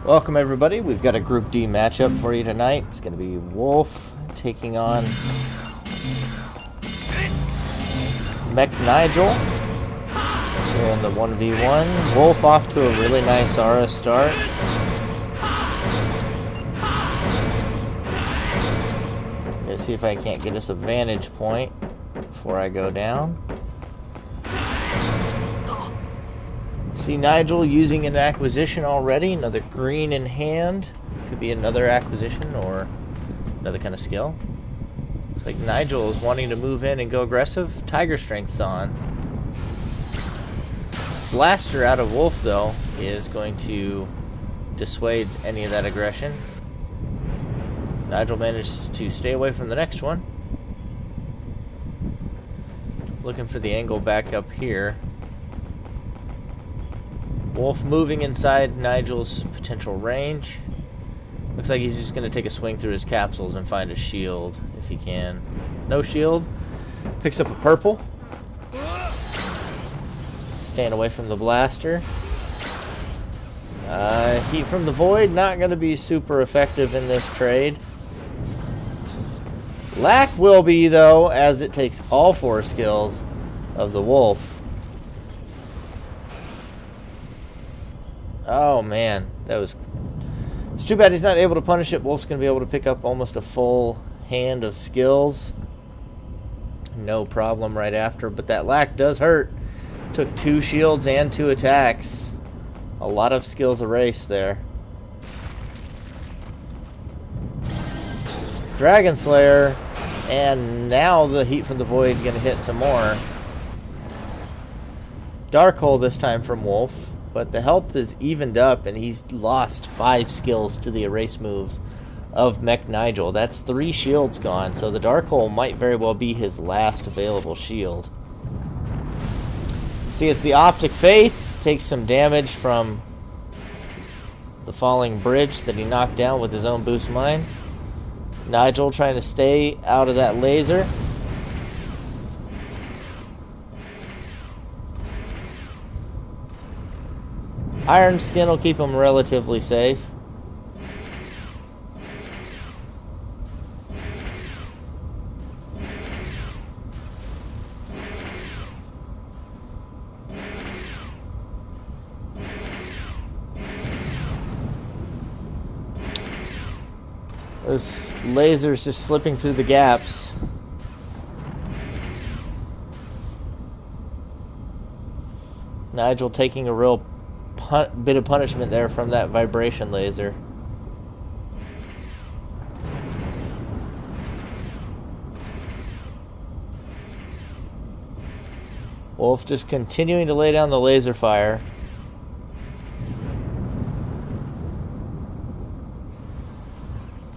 Welcome everybody, we've got a Group D matchup for you tonight. It's going to be Wolf taking on MECHNIGE1 here in the 1v1. Wolf off to a really nice aura start. Let's see if I can't get us a vantage point before I go down. See Nigel using an acquisition already, another green in hand. Could be another acquisition or another kind of skill. Looks like Nigel is wanting to move in and go aggressive. Tiger Strength's on. Blaster out of Wolf, though, is going to dissuade any of that aggression. Nigel manages to stay away from the next one. Looking for the angle back up here. Wolf moving inside Nigel's potential range. Looks like he's just going to take a swing through his capsules and find a shield if he can. No shield. Picks up a purple. Staying away from the blaster. Heat from the void, not going to be super effective in this trade. Lack will be, though, as it takes all 4 skills of the Wolf. Oh man, that was... It's too bad he's not able to punish it. Wolf's going to be able to pick up almost a full hand of skills. No problem right after, but that lack does hurt. Took 2 shields and 2 attacks. A lot of skills erased there. Dragon Slayer, and now the heat from the void going to hit some more. Dark Hole this time from Wolf. But the health is evened up, and he's lost 5 skills to the erase moves of MECHNIGE1. That's 3 shields gone, so the Dark Hole might very well be his last available shield. See, it's the Optic Faith. Takes some damage from the falling bridge that he knocked down with his own boost mine. Nigel trying to stay out of that laser. Iron Skin will keep him relatively safe. Those lasers just slipping through the gaps. Nigel taking a real bit of punishment there from that vibration laser. Wolf just continuing to lay down the laser fire.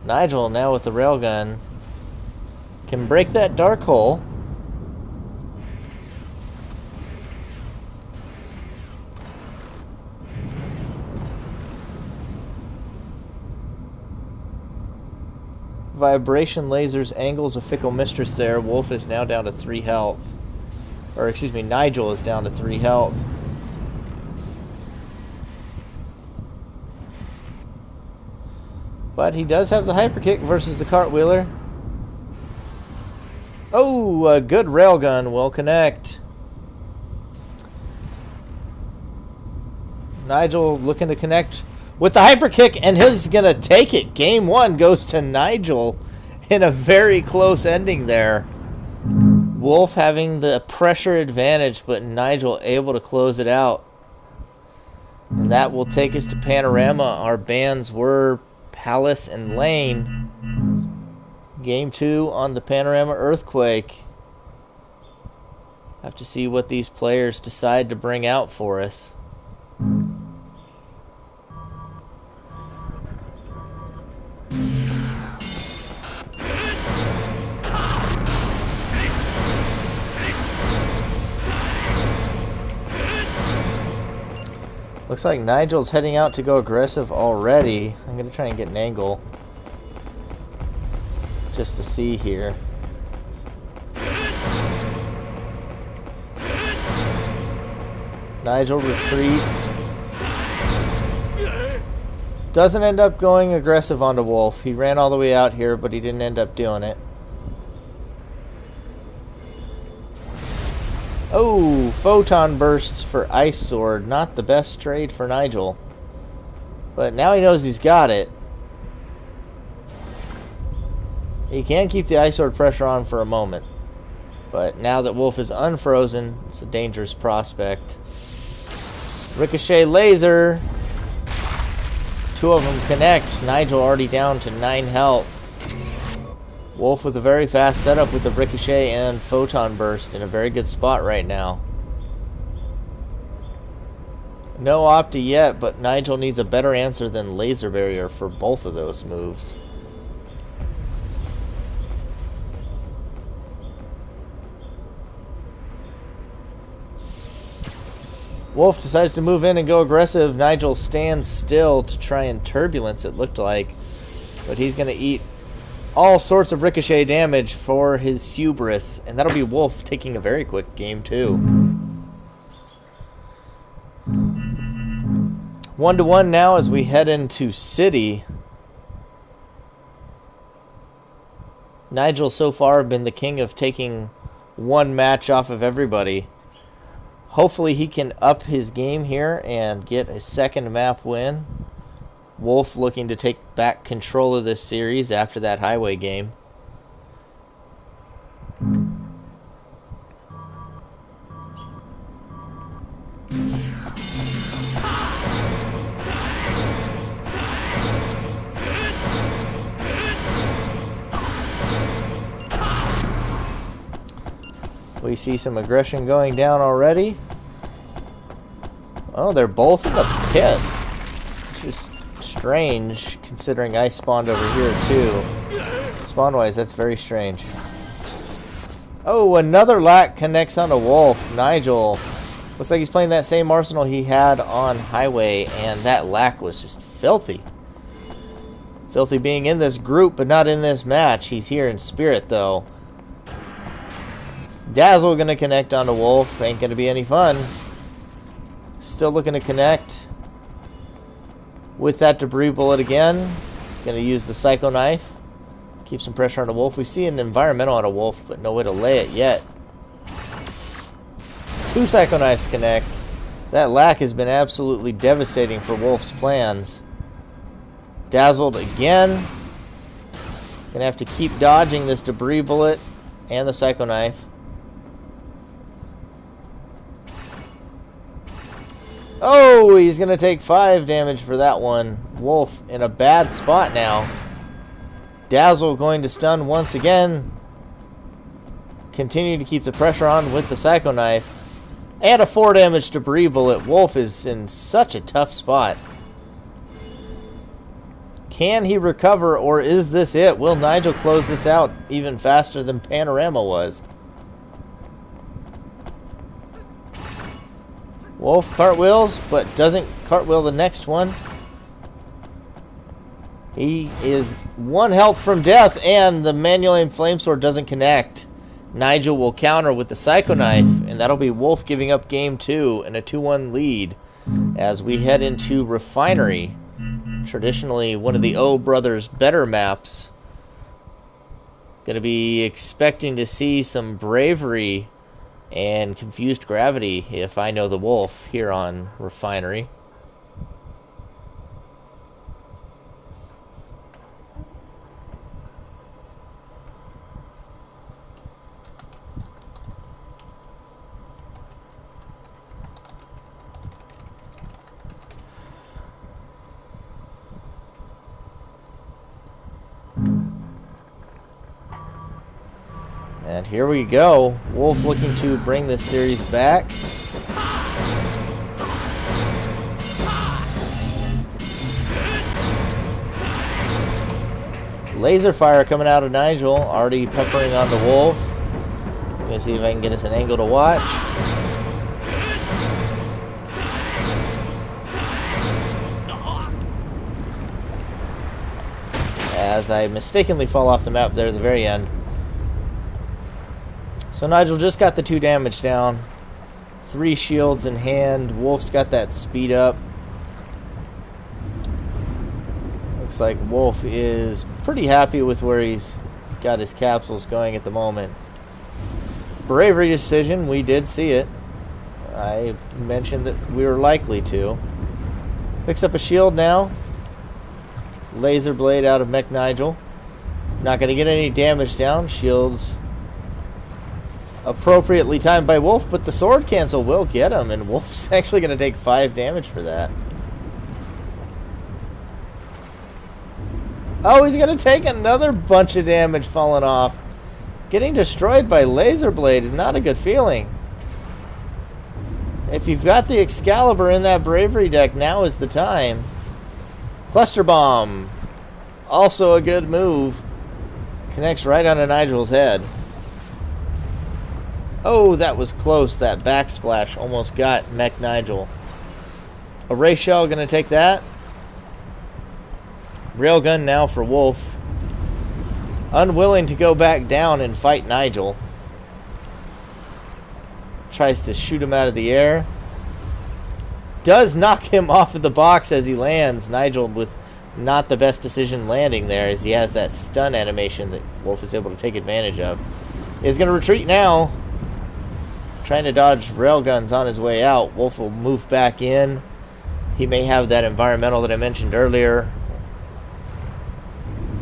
Nigel now with the railgun can break that dark hole. Vibration lasers angles a fickle mistress there. Wolf is now down to 3 health. Or excuse me, Nigel is down to 3 health. But he does have the hyper kick versus the cartwheeler. Oh, a good railgun will connect. Nigel looking to connect with the hyper kick, and he's gonna take it. Game 1 goes to Nigel in a very close ending there. Wolf having the pressure advantage, but Nigel able to close it out. And that will take us to Panorama. Our bands were Palace and Lane. Game 2 on the Panorama Earthquake. Have to see what these players decide to bring out for us. Looks like Nigel's heading out to go aggressive already. I'm going to try and get an angle just to see here. Nigel retreats. Doesn't end up going aggressive onto Wolf. He ran all the way out here, but he didn't end up doing it. Oh, Photon Burst for Ice Sword. Not the best trade for Nigel. But now he knows he's got it. He can keep the Ice Sword pressure on for a moment. But now that Wolf is unfrozen, it's a dangerous prospect. Ricochet Laser. Two of them connect. Nigel already down to 9 health. Wolf with a very fast setup with the Ricochet and Photon Burst in a very good spot right now. No Opti yet, but Nigel needs a better answer than Laser Barrier for both of those moves. Wolf decides to move in and go aggressive. Nigel stands still to try and turbulence, it looked like. But he's going to eat all sorts of ricochet damage for his hubris. And that'll be Wolf taking a very quick game, too. 1-1 now as we head into City. Nigel so far been the king of taking one match off of everybody. Hopefully he can up his game here and get a second map win. Wolf looking to take back control of this series after that highway game. We see some aggression going down already. Oh, they're both in the pit. It's just strange considering I spawned over here too. Spawn-wise, that's very strange. Oh, another lack connects onto Wolf. Nigel. Looks like he's playing that same arsenal he had on Highway, and that lack was just filthy. Filthy being in this group, but not in this match. He's here in spirit, though. Dazzle gonna connect onto Wolf. Ain't gonna be any fun. Still looking to connect with that debris bullet again. He's gonna use the Psycho Knife. Keep some pressure on the Wolf. We see an environmental on a Wolf, but no way to lay it yet. 2 Psycho Knives connect. That lack has been absolutely devastating for Wolf's plans. Dazzled again. Gonna have to keep dodging this debris bullet and the Psycho Knife. Oh, he's going to take 5 damage for that one. Wolf in a bad spot now. Dazzle going to stun once again. Continue to keep the pressure on with the Psycho Knife. And a 4 damage debris bullet. Wolf is in such a tough spot. Can he recover, or is this it? Will Nigel close this out even faster than Panorama was? Wolf cartwheels, but doesn't cartwheel the next one. He is 1 health from death, and the manual aim flamesword doesn't connect. Nigel will counter with the Psycho Knife, and that'll be Wolf giving up game 2 and a 2-1 lead as we head into Refinery. Traditionally one of the O Brothers better maps. Gonna be expecting to see some bravery and confused gravity if I know the Wolf here on Refinery. And here we go. Wolf looking to bring this series back. Laser fire coming out of Nigel. Already peppering on the Wolf. I'm going to see if I can get us an angle to watch. As I mistakenly fall off the map there at the very end. So Nigel just got the 2 damage down. 3 shields in hand. Wolf's got that speed up. Looks like Wolf is pretty happy with where he's got his capsules going at the moment. Bravery decision, we did see it. I mentioned that we were likely to. Picks up a shield now. Laser blade out of MECHNIGE1. Not going to get any damage down. Shields appropriately timed by Wolf, but the sword cancel will get him, and Wolf's actually going to take 5 damage for that. Oh, he's going to take another bunch of damage falling off. Getting destroyed by laser blade is not a good feeling. If you've got the Excalibur in that Bravery deck, now is the time. Cluster Bomb. Also a good move. Connects right onto Nigel's head. Oh, that was close. That backsplash almost got MECHNIGE1. A Ray Shell going to take that. Railgun now for Wolf. Unwilling to go back down and fight Nigel. Tries to shoot him out of the air. Does knock him off of the box as he lands. Nigel with not the best decision landing there, as he has that stun animation that Wolf is able to take advantage of. Is going to retreat now. Trying to dodge railguns on his way out. Wolf will move back in. He may have that environmental that I mentioned earlier.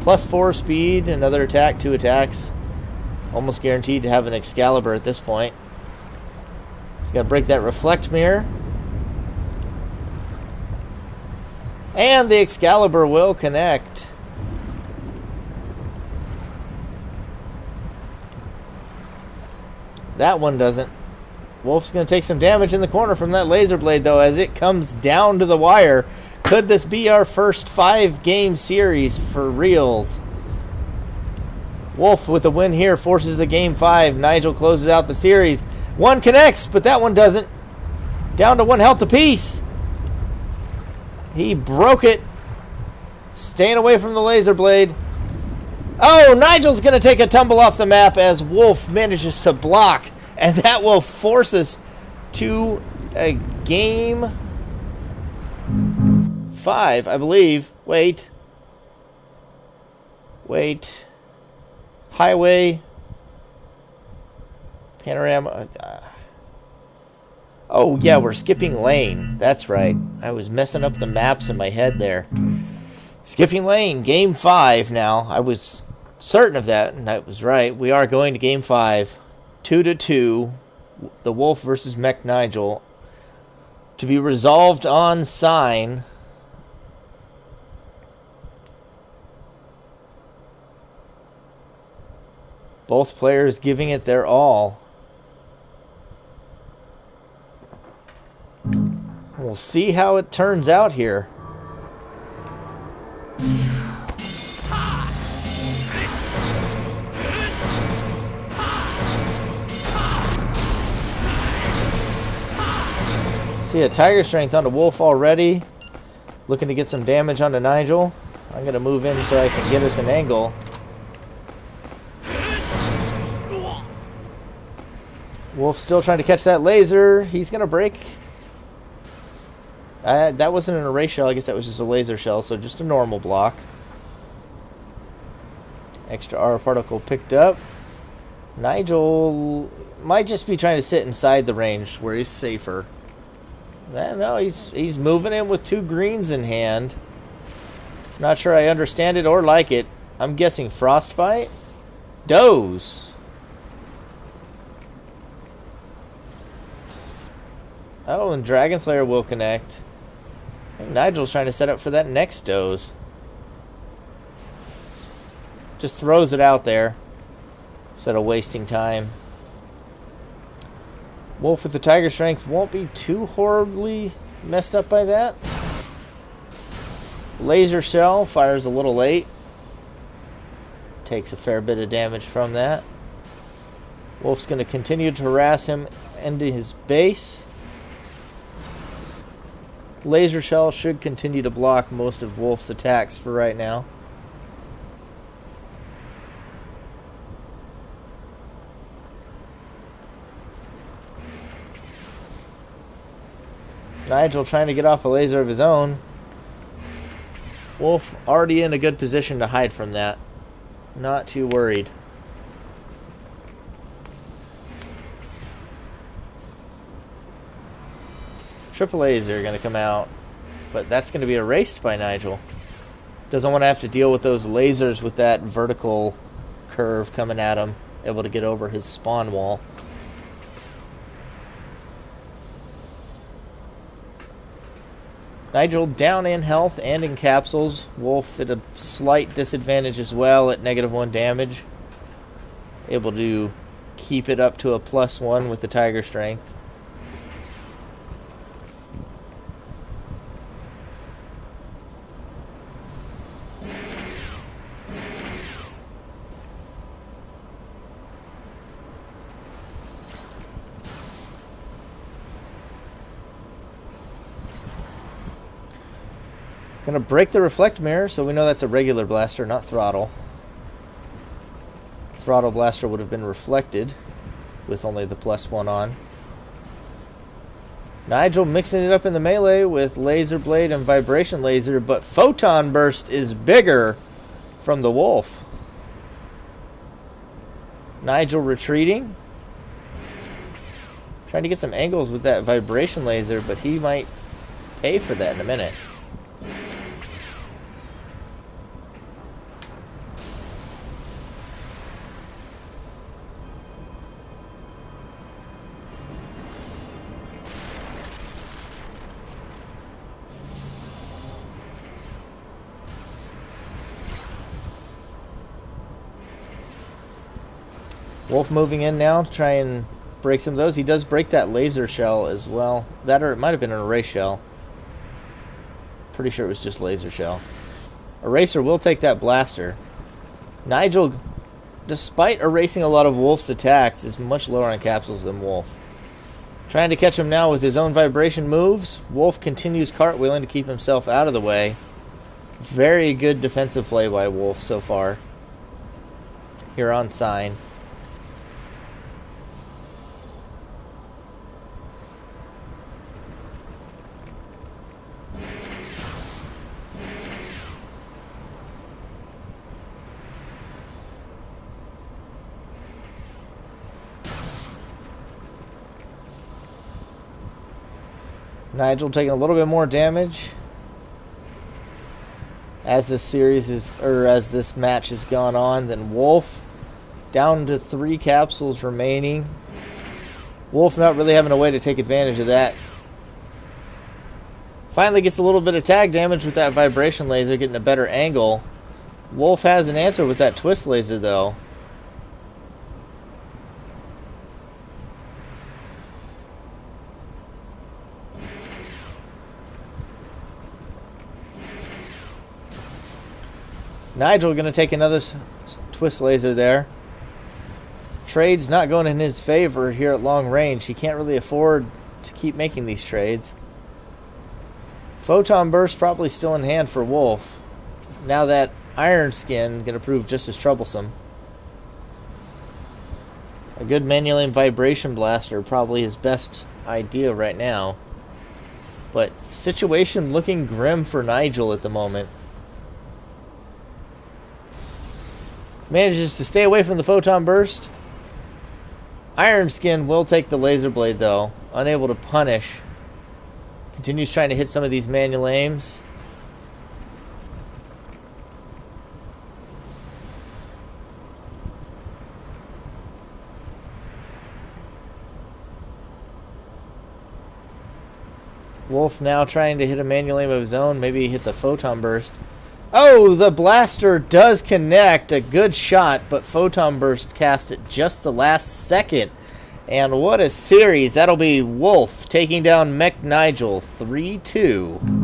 +4 speed, another attack, 2 attacks. Almost guaranteed to have an Excalibur at this point. He's going to break that Reflect Mirror. And the Excalibur will connect. That one doesn't. Wolf's going to take some damage in the corner from that laser blade, though, as it comes down to the wire. Could this be our first 5-game series for reals? Wolf with a win here forces a game 5. Nigel closes out the series. One connects, but that one doesn't. Down to 1 health apiece. He broke it. Staying away from the laser blade. Oh, Nigel's going to take a tumble off the map as Wolf manages to block. And that will force us to a game 5, I believe. Wait. Highway. Panorama. Oh, yeah, we're skipping lane. That's right. I was messing up the maps in my head there. Skipping lane. Game 5 now. I was certain of that, and I was right. We are going to game 5. 2-2. The Wolf versus MECHNIGE1. To be resolved on sign. Both players giving it their all. We'll see how it turns out here. See a Tiger Strength onto Wolf already. Looking to get some damage onto Nigel. I'm going to move in so I can get us an angle. Wolf still trying to catch that laser. He's going to break. That wasn't an array shell. I guess that was just a laser shell, so just a normal block. Extra R particle picked up. Nigel might just be trying to sit inside the range where he's safer. No, he's moving in with 2 greens in hand. Not sure I understand it or like it. I'm guessing Frostbite? Doze. Oh, and Dragon Slayer will connect. I think Nigel's trying to set up for that next Doze. Just throws it out there instead of wasting time. Wolf with the Tiger Strength won't be too horribly messed up by that. Laser Shell fires a little late. Takes a fair bit of damage from that. Wolf's going to continue to harass him into his base. Laser Shell should continue to block most of Wolf's attacks for right now. Nigel trying to get off a laser of his own. Wolf already in a good position to hide from that. Not too worried. Triple A's are going to come out, but that's going to be erased by Nigel. Doesn't want to have to deal with those lasers with that vertical curve coming at him, able to get over his spawn wall. Nigel down in health and in capsules. Wolf at a slight disadvantage as well at -1 damage. Able to keep it up to a +1 with the Tiger Strength. Gonna break the reflect mirror, so we know that's a regular blaster, not throttle. Throttle blaster would have been reflected with only the +1 on. Nigel mixing it up in the melee with laser blade and vibration laser, but photon burst is bigger from the Wolf. Nigel retreating. Trying to get some angles with that vibration laser, but he might pay for that in a minute. Wolf moving in now to try and break some of those. He does break that laser shell as well. That, or it might have been an erase shell. Pretty sure it was just laser shell. Eraser will take that blaster. Nigel, despite erasing a lot of Wolf's attacks, is much lower on capsules than Wolf. Trying to catch him now with his own vibration moves. Wolf continues cartwheeling to keep himself out of the way. Very good defensive play by Wolf so far. Here on sign. Nigel taking a little bit more damage as this series is, or as this match has gone on, than Wolf. Down to 3 capsules remaining. Wolf not really having a way to take advantage of that. Finally gets a little bit of tag damage with that vibration laser, getting a better angle. Wolf has an answer with that twist laser though. Nigel going to take another twist laser there. Trade's not going in his favor here at long range. He can't really afford to keep making these trades. Photon burst probably still in hand for Wolf. Now that Iron Skin going to prove just as troublesome. A good manual aim vibration blaster, probably his best idea right now. But situation looking grim for Nigel at the moment. Manages to stay away from the photon burst. Iron Skin will take the laser blade though. Unable to punish. Continues trying to hit some of these manual aims. Wolf now trying to hit a manual aim of his own. Maybe hit the photon burst. Oh, the blaster does connect. A good shot, but photon burst cast at just the last second. And what a series. That'll be Wolf taking down MECHNIGE1 3-2.